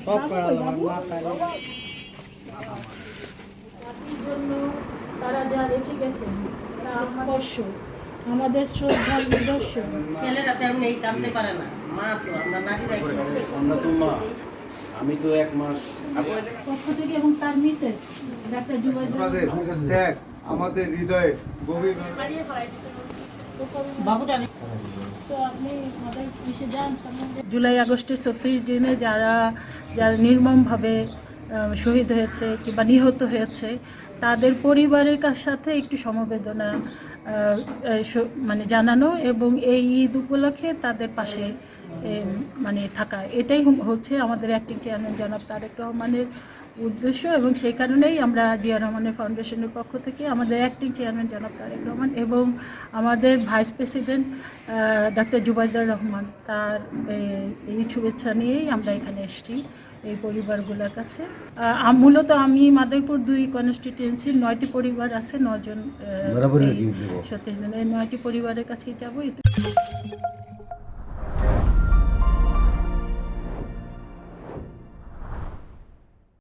সব জন্য তারা যা রেখে গেছেন তা স্পর্শ আমাদের শ্রদ্ধার নিদর্শন। ছেলেরা তেমনি এই কাঁদতে পারে না, মা তো আমরা নারীরাই আমরা তো মা, আমি তো 1 মাস পক্ষ থেকে এবং তার মিসেস ডাক্তার জুবাইদা দেখ আমাদের হৃদয়ে গভীর বাবুটা তো আপনি আমাদের কিসে যান জুলাই আগস্টের 36 দিনে যারা নির্মমভাবে শহীদ হয়েছে কিংবা নিহত হয়েছে তাদের পরিবারের সাথে একটু সমবেদনা মানে জানানো এবং এই ঈদ উপলক্ষে তাদের পাশে মানে থাকা, এটাই হচ্ছে আমাদের অ্যাক্টিং চেয়ারম্যান জনাব তারেক রহমানের উদ্দেশ্য। এবং সেই কারণেই আমরা জিয়া রহমানের ফাউন্ডেশনের পক্ষ থেকে আমাদের অ্যাক্টিং চেয়ারম্যান জনাব তারেক রহমান এবং আমাদের vice president doctor Zubaida Rahman তার এই শুভেচ্ছা নিয়েই আমরা এখানে এসেছি এই পরিবারগুলোর কাছে। মূলত আমি মাদারীপুর 2 কনস্টিটিউয়েন্সির 9টি পরিবার আছে, 9 জন 36 জনের 9টি পরিবারের কাছেই যাবো।